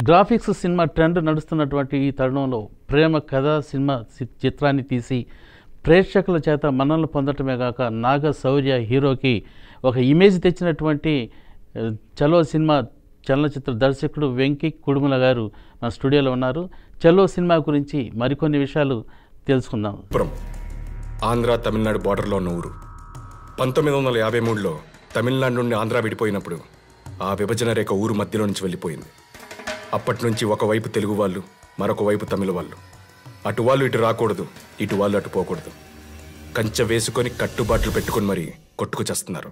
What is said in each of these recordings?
Graphics cinema trend నడుస్తున్నటువంటి ఈ తరుణంలో ప్రేమ కథ సినిమా చిత్రాన్ని తీసి ప్రేక్షకుల చేత మన్ననలు పొందటమే కాక నాగ శౌర్య హీరోకి ఒక ఇమేజ్ తెచ్చినటువంటి చలో సినిమా చలనచిత్ర దర్శకుడు వెంకీ కుడుముల గారు మన స్టూడియోలో ఉన్నారు. చలో సినిమా గురించి మరికొన్ని విషయాలు తెలుసుకుందాం. ఆంధ్ర తమిళనాడు బార్డర్లో ఉన్న ఊరు. 1953లో తమిళనాడు నుండి ఆంధ్ర విడిపోయినప్పుడు ఆ విభజన రేఖ ఊరు మధ్యలో నుంచి వెళ్ళిపోయింది. అప్పటి నుంచి ఒకవైపు తెలుగు వాళ్ళు, మరొక వైపు తమిళ వాళ్ళు. అటు వాళ్ళు ఇటు రాకూడదు, ఇటు వాళ్ళు అటు పోకూడదు. కంచె వేసుకొని కట్టుబాట్లు పెట్టుకుని మరీ కొట్టుకు చేస్తున్నారు.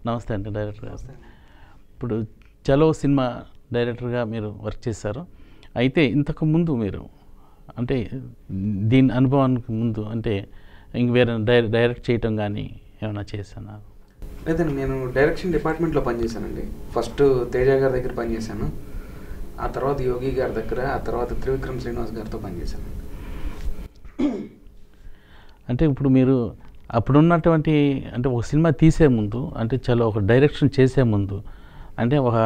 నమస్తే అండి డైరెక్టర్ గారు. ఇప్పుడు చలో సినిమా డైరెక్టర్గా మీరు వర్క్ చేశారు. అయితే ఇంతకు ముందు మీరు అంటే దీని అనుభవానికి ముందు అంటే ఇంక వేరే డైరెక్ట్ చేయటం కానీ ఏమైనా చేశాను? లేదండి, నేను డైరెక్షన్ డిపార్ట్మెంట్లో పనిచేశానండి. ఫస్ట్ తేజ గారి దగ్గర పనిచేశాను, ఆ తర్వాత యోగి గారి దగ్గర, ఆ తర్వాత త్రివిక్రమ్ శ్రీనివాస్ గారితో పనిచేశాను. అంటే ఇప్పుడు మీరు అప్పుడున్నటువంటి అంటే ఒక సినిమా తీసే ముందు అంటే చలో ఒక డైరెక్షన్ చేసే ముందు అంటే ఒక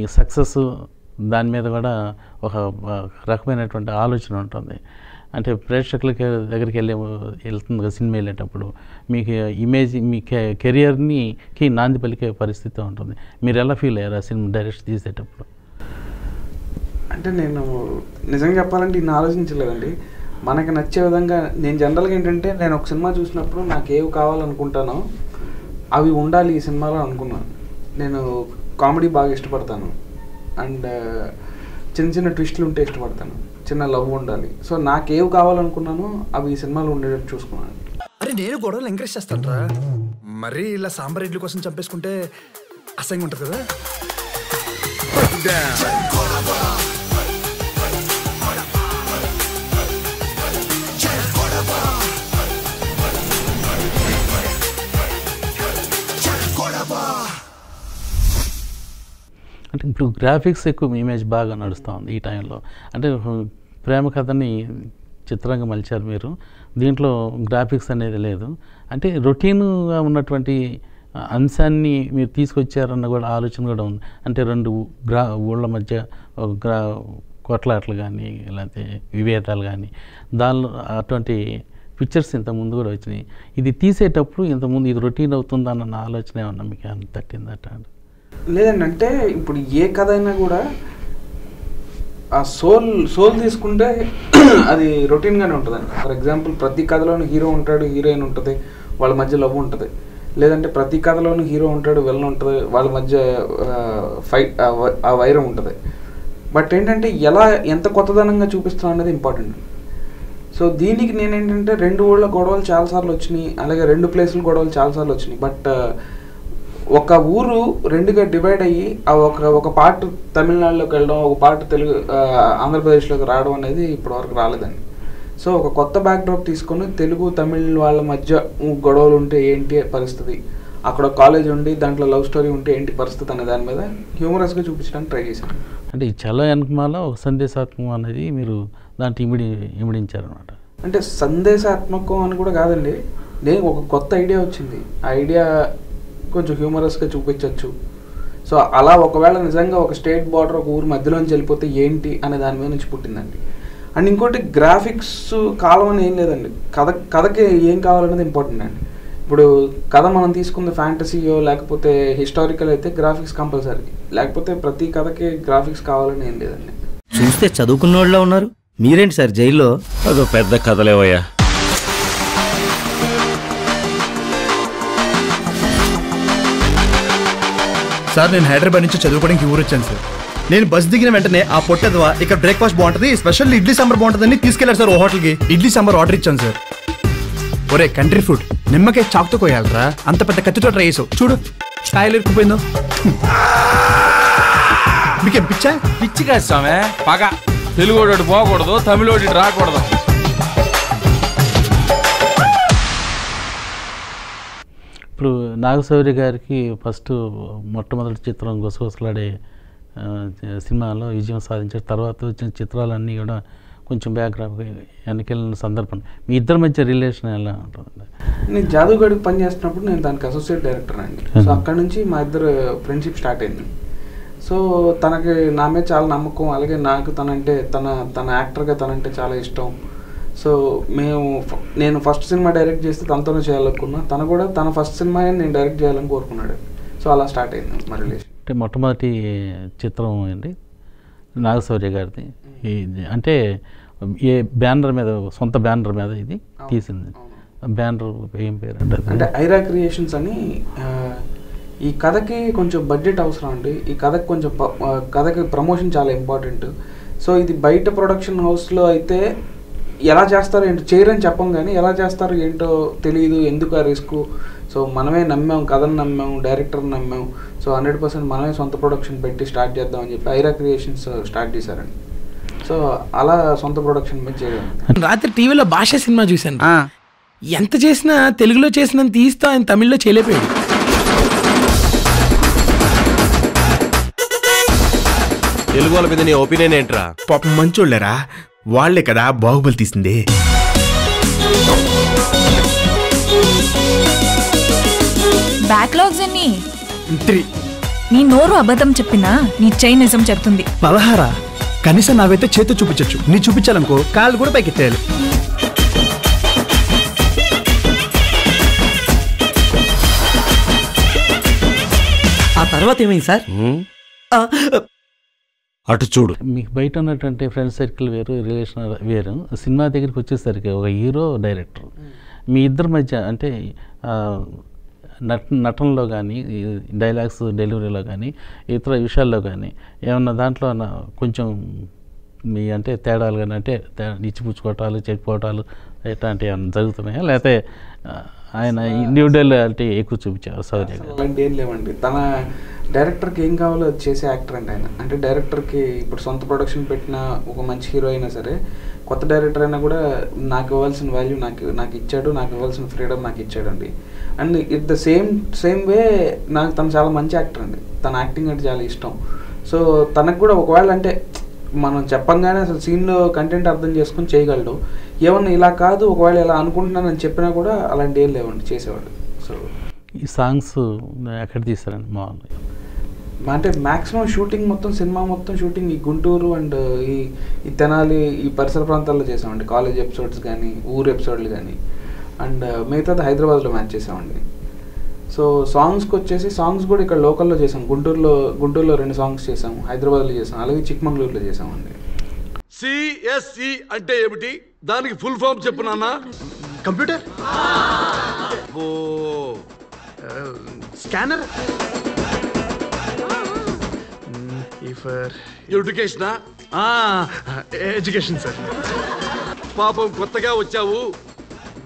ఈ సక్సెస్ దాని మీద కూడా ఒక రకమైనటువంటి ఆలోచన ఉంటుంది. అంటే ప్రేక్షకుల దగ్గరికి వెళ్తుంది కదా సినిమా వెళ్ళేటప్పుడు, మీకు ఇమేజ్ మీ కెరియర్కి నాంది పలికే పరిస్థితి ఉంటుంది. మీరు ఎలా ఫీల్ అయ్యారు ఆ సినిమా డైరెక్ట్ తీసేటప్పుడు? అంటే నేను నిజంగా చెప్పాలంటే ఇన్ని ఆలోచించలేదండి. మనకి నచ్చే విధంగా నేను జనరల్గా ఏంటంటే నేను ఒక సినిమా చూసినప్పుడు నాకు ఏవి కావాలనుకుంటానో అవి ఉండాలి ఈ సినిమాలో అనుకున్నాను. నేను కామెడీ బాగా ఇష్టపడతాను, అండ్ చిన్న చిన్న ట్విస్టులు ఉంటే ఇష్టపడతాను, చిన్న లవ్ ఉండాలి. సో నాకేవి కావాలనుకున్నానో అవి ఈ సినిమాలో ఉండేటట్టు చూసుకున్నాను. అరే నేను గొడవలు ఎంకరేజ్ చేస్తాను రా, మరీ ఇలా సాంబార్ ఇడ్లీ కోసం చంపేసుకుంటే అసహ్యంగా ఉంటుంది కదా. అంటే ఇప్పుడు గ్రాఫిక్స్ ఎక్కువ ఇమేజ్ బాగా నడుస్తూ ఉంది ఈ టైంలో. అంటే ప్రేమ కథని చిత్రంగా మలిచారు మీరు, దీంట్లో గ్రాఫిక్స్ అనేది లేదు. అంటే రొటీన్గా ఉన్నటువంటి అంశాన్ని మీరు తీసుకొచ్చారన్న కూడా ఆలోచన కూడా ఉంది. అంటే రెండు ఊళ్ళ మధ్య కొట్లాటలు కానీ లేకపోతే విభేదాలు కానీ దానిలో అటువంటి పిక్చర్స్ ఇంతకుముందు కూడా వచ్చినాయి. ఇది తీసేటప్పుడు ఇంతకుముందు ఇది రొటీన్ అవుతుందన్న ఆలోచన ఏమన్నా మీకు ఏమన్నా తట్టిందట? లేదండి, అంటే ఇప్పుడు ఏ కథ అయినా కూడా ఆ సోల్ తీసుకుంటే అది రొటీన్గానే ఉంటుందండి. ఫర్ ఎగ్జాంపుల్ ప్రతి కథలోనూ హీరో ఉంటాడు, హీరోయిన్ ఉంటుంది, వాళ్ళ మధ్య లవ్ ఉంటుంది. లేదంటే ప్రతి కథలోనూ హీరో ఉంటాడు, విలన్ ఉంటుంది, వాళ్ళ మధ్య ఫైట్ ఆ వైరం ఉంటుంది. బట్ ఏంటంటే ఎంత కొత్తదనంగా చూపిస్తున్నాం అనేది ఇంపార్టెంట్. సో దీనికి నేనేంటంటే రెండు ఊళ్ళ గొడవలు చాలాసార్లు వచ్చినాయి, అలాగే రెండు ప్లేసులు గొడవలు చాలాసార్లు వచ్చినాయి. బట్ ఒక ఊరు రెండుగా డివైడ్ అయ్యి ఒక పార్ట్ తమిళనాడులోకి వెళ్ళడం, ఒక పార్ట్ ఆంధ్రప్రదేశ్లోకి రావడం అనేది ఇప్పటివరకు రాలేదండి. సో ఒక కొత్త బ్యాక్డ్రాప్ తీసుకొని తెలుగు తమిళ్ వాళ్ళ మధ్య గొడవలు ఉంటే ఏంటి పరిస్థితి, అక్కడ కాలేజ్ ఉండి దాంట్లో లవ్ స్టోరీ ఉంటే ఏంటి పరిస్థితి అనే దాని మీద హ్యూమరస్గా చూపించడానికి ట్రై చేశాను. అంటే ఈ చలో వెనకమాల ఒక సందేశాత్మకం అనేది మీరు దాంట్లో ఇమిడించారనమాట. అంటే సందేశాత్మకం అని కూడా కాదండి, నేను ఒక కొత్త ఐడియా వచ్చింది, ఆ ఐడియా కొంచెం హ్యూమరస్గా చూపించవచ్చు. సో అలా ఒకవేళ నిజంగా ఒక స్టేట్ బార్డర్ ఒక ఊరు మధ్యలోంచి వెళ్ళిపోతే ఏంటి అనే దాని మీద నుంచి పుట్టిందండి. అండ్ ఇంకోటి గ్రాఫిక్స్ కాలం అని ఏం లేదండి, కథకి ఏం కావాలనేది ఇంపార్టెంట్ అండి. ఇప్పుడు కథ మనం తీసుకుంది ఫ్యాంటసీయో లేకపోతే హిస్టారికల్ అయితే గ్రాఫిక్స్ కంపల్సరీ, లేకపోతే ప్రతి కథకి గ్రాఫిక్స్ కావాలని ఏం లేదండి. చూస్తే చదువుకున్న వాళ్ళ ఉన్నారు, మీరేంటి సార్ జైల్లో? అదో పెద్ద కథలేవయ్యా. సార్ నేను హైదరాబాద్ నుంచి చదువుకోవడానికి ఊరు వచ్చాను సార్. నేను బస్ దిగిన వెంటనే ఆ పొట్టదవా ఇక్కడ బ్రేక్ఫాస్ట్ బాగుంటుంది, స్పెషల్ ఇడ్లీ సాంబార్ బాగుంటుందని తీసుకెళ్లారు సార్ ఓ హోటల్కి. ఇడ్లీ సాంబార్ ఆర్డర్ ఇచ్చాను సార్. ఒరే కంట్రీ ఫుడ్, నిమ్మకాయ చాక్తో కోయాలరా, అంత పెద్ద కత్తితో ట్రై చేసావు చూడు, స్టైల్ ఇరుక్కుపోయిందో. మీకేం పిచ్చా? పిచ్చి కాదు స్వామి, పగ. తెలుగోడు పోకూడదు, తమిళోడు రాకూడదు. ఇప్పుడు నాగశౌర్య గారికి ఫస్ట్ మొట్టమొదటి చిత్రం గుసగుసలాడే సినిమాలో విజయం సాధించారు. తర్వాత వచ్చిన చిత్రాలన్నీ కూడా కొంచెం బ్యాక్గ్రౌండ్ వెనకెళ్ళిన సందర్భం మీ ఇద్దరి మధ్య రిలేషన్ ఎలా ఉంటుంది? నేను జాదుగడికి పని చేస్తున్నప్పుడు నేను దానికి అసోసియేట్ డైరెక్టర్ అండి. సో అక్కడ నుంచి మా ఇద్దరు ఫ్రెండ్షిప్ స్టార్ట్ అయింది. సో తనకి నా మీద చాలా నమ్మకం, అలాగే నాకు తనంటే తన యాక్టర్గా తనంటే చాలా ఇష్టం. సో నేను ఫస్ట్ సినిమా డైరెక్ట్ చేస్తే తనతోనే చేయాలనుకున్నా, తను కూడా తన ఫస్ట్ సినిమా నేను డైరెక్ట్ చేయాలని కోరుకున్నాడు. సో అలా స్టార్ట్ అయింది మా రిలేషన్. అంటే మొట్టమొదటి చిత్రం అండి నాగశౌర్య గారిది. అంటే ఏ బ్యానర్ మీద, సొంత బ్యానర్ మీద ఇది తీసింది. బ్యానర్ ఏం పేరు అంటే ఐరా క్రియేషన్స్ అని. ఈ కథకి కొంచెం బడ్జెట్ అవసరం అండి. ఈ కథకి కొంచెం కథకి ప్రమోషన్ చాలా ఇంపార్టెంట్. సో ఇది బయట ప్రొడక్షన్ హౌస్లో అయితే ఎలా చేస్తారో ఏంటో చేయరని చెప్పం, కానీ ఎలా చేస్తారో ఏంటో తెలియదు, ఎందుకు ఆ రిస్క్. సో మనమే నమ్మాం, కథను నమ్మాం, డైరెక్టర్ని నమ్మాం. సో 100% మనమే సొంత ప్రొడక్షన్ పెట్టి స్టార్ట్ చేద్దామని చెప్పి ఐరా క్రియేషన్స్ స్టార్ట్ చేశారండి. సో అలా సొంత ప్రొడక్షన్ మీద చేయడం. రాత్రి టీవీలో భాష సినిమా చూశాను. ఎంత చేసినా తెలుగులో చేసినంత తీస్తా ఆయన తమిళ్లో చేయలేకపోయాడు. తెలుగు వాళ్ళ మీద నీ ఒపీనియన్ ఏంట్రా? పాపం మంచోళ్ళరా, వాళ్లే కదా బాహుబలి తీసింది. బ్యాక్లాగ్స్ ఎన్ని? 3. నీ నోరు అబద్ధం చెప్పినా నీ చెయ్యి నిజం చెప్తుంది. 16. కనీసం నావైతే చేతి చూపించచ్చు, నీ చూపించాలనుకో కాళ్ళు కూడా పైకెత్తేయాలి. ఆ తర్వాత ఏమైంది సార్? అటు చూడు. మీకు బయట ఉన్నటువంటి ఫ్రెండ్ సర్కిల్ వేరు, రిలేషన్ వేరు. సినిమా దగ్గరికి వచ్చేసరికి ఒక హీరో డైరెక్టర్ మీ ఇద్దరి మధ్య అంటే నటనలో కానీ, డైలాగ్స్ డెలివరీలో కానీ, ఇతర విషయాల్లో కానీ ఏమన్నా దాంట్లో కొంచెం మీ అంటే తేడాలు కానీ, అంటే ఇచ్చిపుచ్చుకోవటాలు, చెప్పుకోవటాలు ఇట్లాంటివి ఏమన్నా జరుగుతున్నాయా, లేకపోతే ఆయన ఇండివిజువాలిటీ ఎక్కువ చూపించారు సౌర్య గారు? అలాంటి ఏం లేవండి. తన డైరెక్టర్కి ఏం కావాలో అది చేసే యాక్టర్ అండి ఆయన. అంటే డైరెక్టర్కి ఇప్పుడు సొంత ప్రొడక్షన్ పెట్టిన ఒక మంచి హీరో అయినా సరే, కొత్త డైరెక్టర్ అయినా కూడా నాకు ఇవ్వాల్సిన వాల్యూ నాకు ఇచ్చాడు, నాకు ఇవ్వాల్సిన ఫ్రీడమ్ నాకు ఇచ్చాడండి. And it the same way నాకు తను చాలా మంచి యాక్టర్ అండి. తన యాక్టింగ్ అంటే చాలా ఇష్టం. సో తనకు కూడా ఒకవేళ అంటే మనం చెప్పంగానే అసలు సీన్లో కంటెంట్ అర్థం చేసుకొని చేయగలడు. ఏమన్నా ఇలా కాదు, ఒకవేళ ఇలా అనుకుంటున్నానని చెప్పినా కూడా అలాంటి ఏం లేవండి, చేసేవాడు. సో ఈ సాంగ్స్ ఎక్కడ తీస్తారండి మామూలుగా? అంటే మ్యాక్సిమం షూటింగ్ మొత్తం, సినిమా మొత్తం షూటింగ్ ఈ గుంటూరు అండ్ ఈ తెనాలి ఈ పరిసర ప్రాంతాల్లో చేసామండి. కాలేజ్ ఎపిసోడ్స్ కానీ, ఊరు ఎపిసోడ్లు కానీ, అండ్ మిగతాది హైదరాబాద్లో మ్యాచ్ చేసామండి. సో సాంగ్స్కి వచ్చేసి సాంగ్స్ కూడా ఇక్కడ లోకల్లో చేసాం. గుంటూరులో 2 సాంగ్స్ చేసాము, హైదరాబాద్లో చేసాం, అలాగే చిక్మంగళూరులో చేసామండి. సిఎస్సి అంటే ఏమిటి? దానికి ఫుల్ ఫామ్ చెప్పు నాన్న. కంప్యూటర్, స్కానర్, ఎడ్యుకేషనా? Education sir. పాపం కొత్తగా వచ్చావు,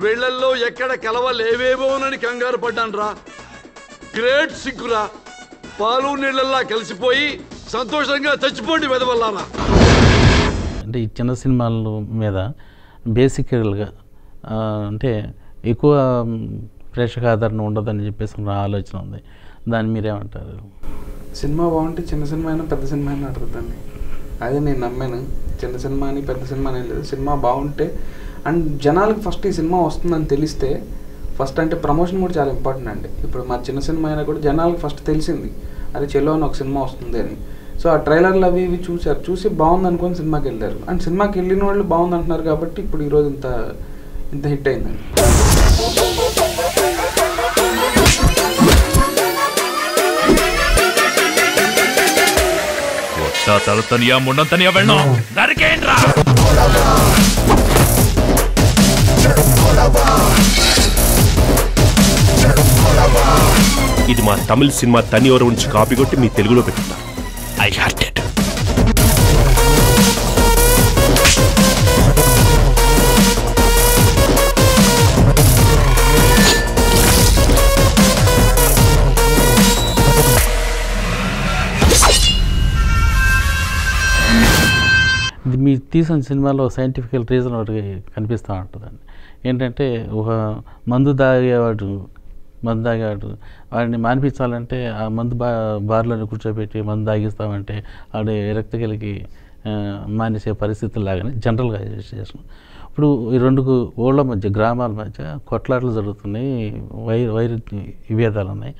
వీళ్ళల్లో ఎక్కడ కలవలేవేమోనని కంగారు పడ్డాను రా. గ్రేట్ సిగ్గురా, పాలు నీళ్ళల్లా కలిసిపోయి సంతోషంగా చచ్చిపోండి వెదవల్లారా. అంటే ఈ చిన్న సినిమాల మీద బేసికల్గా అంటే ఎక్కువ ప్రేక్షక ఆదరణ ఉండదని చెప్పేసి నా ఆలోచన ఉంది. దాన్ని మీరేమంటారు? సినిమా బాగుంటే చిన్న సినిమా అయినా పెద్ద సినిమా అయినా అడుగుతాండి. అదే నేను నమ్మాను. చిన్న సినిమా అని పెద్ద సినిమా అని లేదు. సినిమా బాగుంటే అండ్ జనాలకు ఫస్ట్ ఈ సినిమా వస్తుందని తెలిస్తే, ఫస్ట్ అంటే ప్రమోషన్ కూడా చాలా ఇంపార్టెంట్ అండి. ఇప్పుడు మా చిన్న సినిమా అయినా కూడా జనాలకు ఫస్ట్ తెలిసింది, అరే చెల్లో అని ఒక సినిమా వస్తుంది అని. సో ఆ ట్రైలర్లు అవి ఇవి చూసారు, చూసి బాగుంది అనుకొని సినిమాకి వెళ్ళారు. అండ్ సినిమాకి వెళ్ళిన వాళ్ళు బాగుంది అంటున్నారు కాబట్టి ఇప్పుడు ఈరోజు ఇంత హిట్ అయిందండి. ఇది మా తమిళ సినిమా తనియోరు నుంచి కాపీ కొట్టి మీ తెలుగులో పెట్టుతా. I heart it. ఇది మీరు తీసిన సినిమాలో సైంటిఫికల్ రీజన్ ఒకటి కనిపిస్తూ ఉంటుందండి. ఏంటంటే ఒక మందు తాగేవాడు వాడిని మానిపించాలంటే ఆ మందు బార్లో కూర్చోబెట్టి మందు తాగిస్తామంటే వాడు విరక్తి కలిగి మానేసే పరిస్థితులు లాగానే జనరల్గా చేస్తున్నాం. ఇప్పుడు ఈ రెండు ఊళ్ళ మధ్య గ్రామాల మధ్య కొట్లాటలు జరుగుతున్నాయి, వైరు విభేదాలు ఉన్నాయి.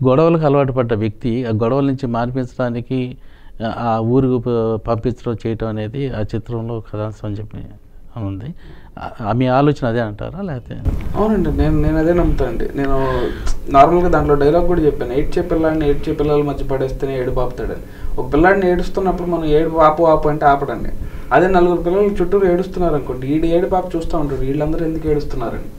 గొడవలకు అలవాటు పడ్డ వ్యక్తి ఆ గొడవల నుంచి మాన్పించడానికి ఆ ఊరికి పంపించడం చేయటం అనేది ఆ చిత్రంలో కథాంశం అని చెప్పి ఉంది. మీ ఆలోచన అదే అంటారా లేకపోతే? అవునండి, నేను అదే నమ్ముతానండి. నేను నార్మల్గా దాంట్లో డైలాగ్ కూడా చెప్పాను, ఏడ్చే పిల్లల మధ్య పడేస్తేనే ఏడు పాపుతాడని. ఒక పిల్లాడిని ఏడుస్తున్నప్పుడు మనం ఏడు ఆపు అంటే ఆపడండి. అదే నలుగురు పిల్లలు చుట్టూరు ఏడుస్తున్నారు అనుకోండి, ఏడు పాప చూస్తూ ఉంటాడు, వీళ్ళందరూ ఎందుకు ఏడుస్తున్నారని.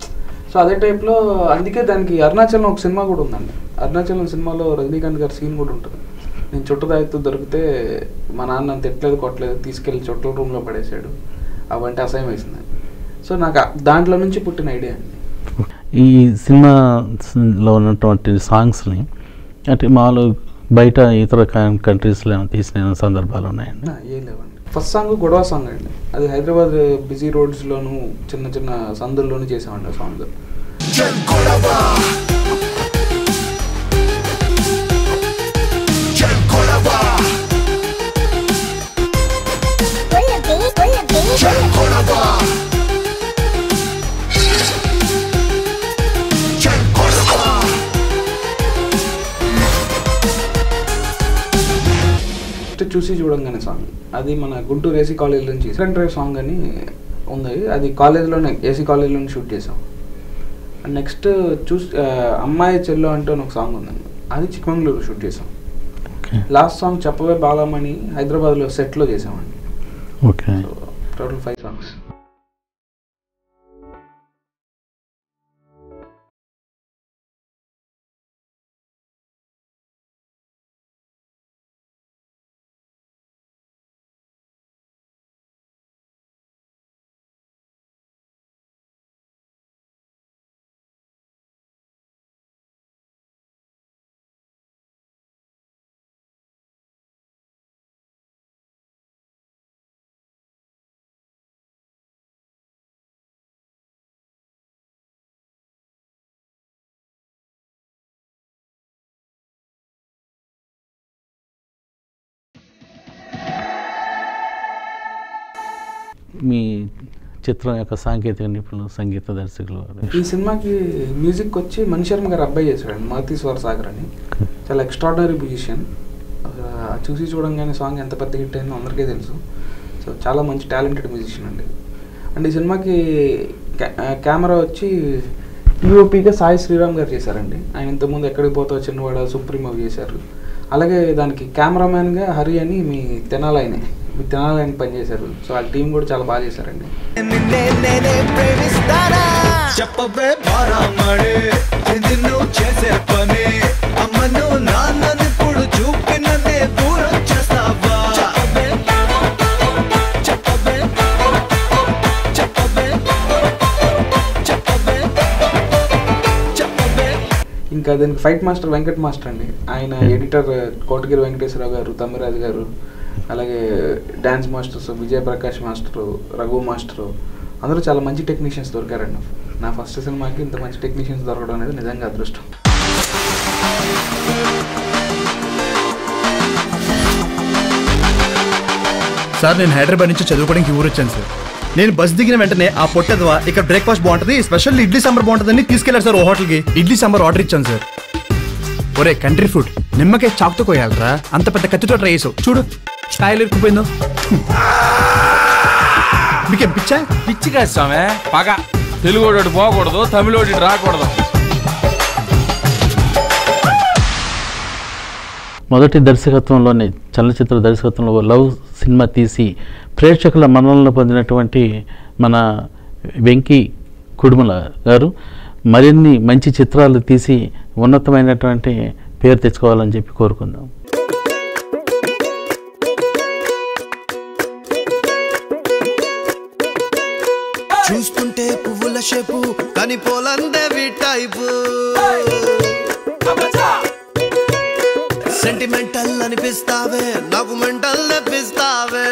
సో అదే టైప్లో అందుకే దానికి అరుణాచలం ఒక సినిమా కూడా ఉందండి. అరుణాచలం సినిమాలో రజనీకాంత్ గారి సీన్ కూడా ఉంటుంది. నేను చుట్టు తాగుతూ దొరికితే మా నాన్న నన్ను తిట్టలేదు కొట్టలేదు, తీసుకెళ్ళి చుట్టల రూమ్లో పడేశాడు, అవంటే అసహ్యం వేసింది. సో నాకు దాంట్లో నుంచి పుట్టిన ఐడియా అండి. ఈ సినిమాలో ఉన్నటువంటి సాంగ్స్ని అంటే మామూలు బయట ఇతర కంట్రీస్లో తీసిన సందర్భాలు ఉన్నాయండి? ఏం లేవండి. ఫస్ట్ సాంగ్ గొడవ సాంగ్ అండి. అది హైదరాబాద్ బిజీ రోడ్స్లోను చిన్న చిన్న సందుల్లోనూ చేసామండి ఆ సాంగ్. చూసి చూడంగానే సాంగ్ అది మన గుంటూరు ఏసీ కాలేజ్ నుంచి సెకండ్ డ్రైవ్ సాంగ్ అని ఉంది. అది కాలేజ్లోనే ఏసీ కాలేజ్లోనే షూట్ చేసాం. అండ్ నెక్స్ట్ అమ్మాయి చెల్లో అంటూ ఒక సాంగ్ ఉందండి, అది చిక్కమంగళూరు షూట్ చేసాం. లాస్ట్ సాంగ్ చెప్పవే బాలమని హైదరాబాద్లో సెట్లో చేసామండి. Okay, total 5 songs. మీ చిత్రం యొక్క సాంకేతిక నిపుణులు, సంగీత దర్శకులు? ఈ సినిమాకి మ్యూజిక్ వచ్చి మణిశర్మ గారు అబ్బాయి చేశాడండి, మహతీశ్వర సాగర్ అని. చాలా ఎక్స్ట్రాడినరీ మ్యూజిషియన్. చూసి చూడంగానే సాంగ్ ఎంత పెద్ద హిట్ అయిందో అందరికీ తెలుసు. సో చాలా మంచి టాలెంటెడ్ మ్యూజిషియన్ అండి. అండ్ ఈ సినిమాకి కెమెరా వచ్చి పిఓపిగా సాయి శ్రీరామ్ గారు చేశారండి. ఆయన ఇంతకుముందు ఎక్కడికి పోతావు చిన్నవాడ, సుప్రీం అవి చేశారు. అలాగే దానికి కెమెరామ్యాన్గా హరి అని మీ తెనాలైన పనిచేశారు. సో ఆ టీం కూడా చాలా బాగా చేశారండి. ఇంకా దానికి ఫైట్ మాస్టర్ వెంకట్ మాస్టర్ అండి. ఆయన ఎడిటర్ కోటగిరి వెంకటేశ్వరరావు గారు, తమ్మిరాజు గారు, అలాగే dance masters Vijay Prakash master, Raghu master, అందరూ చాలా మంచి టెక్నీషియన్స్ దొరికారండి. నా ఫస్ట్ సినిమాకి ఇంత మంచి టెక్నీషియన్స్ దొరకడం అనేది నిజంగా అదృష్టం. సార్ నేను హైదరాబాద్ నుంచి చదువుకోవడానికి ఊరు వచ్చాను సార్. నేను బస్ దిగిన వెంటనే ఆ పొట్టెదవా ఇక్కడ బ్రేక్ఫాస్ట్ బాగుంటుంది, స్పెషల్ ఇడ్లీ సాంబార్ బాగుంటుందని తీసుకెళ్లారు సార్ ఓ హోటల్కి. ఇడ్లీ సాంబార్ ఆర్డర్ ఇచ్చాను సార్. ఒరే కంట్రీ ఫుడ్, నిమ్మకాయ చాకుతో కోయాలరా, అంత పెద్ద కత్తితో ట్రై చేసావు చూడు, స్టైల్ ఇరుక్కుపోయిందో. మీకేం పిచ్చా? పిచ్చి కాదు స్వామి, పగ. తెలుగోడు పోకూడదు, తమిళోడి రాకూడదు. మొదటి దర్శకత్వంలోనే, చలనచిత్ర దర్శకత్వంలో లవ్ సినిమా తీసి ప్రేక్షకుల మన్ననలు పొందినటువంటి మన వెంకీ కుడుమల గారు మరిన్ని మంచి చిత్రాలు తీసి ఉన్నతమైనటువంటి పేరు తెచ్చుకోవాలని చెప్పి కోరుకుందాం. చూస్తుంటే పువ్వుల షేపు కానీ పోలందేవి టైపు, సెంటిమెంటల్ అనిపిస్తావే నాకు మెంటల్ అనిపిస్తావే.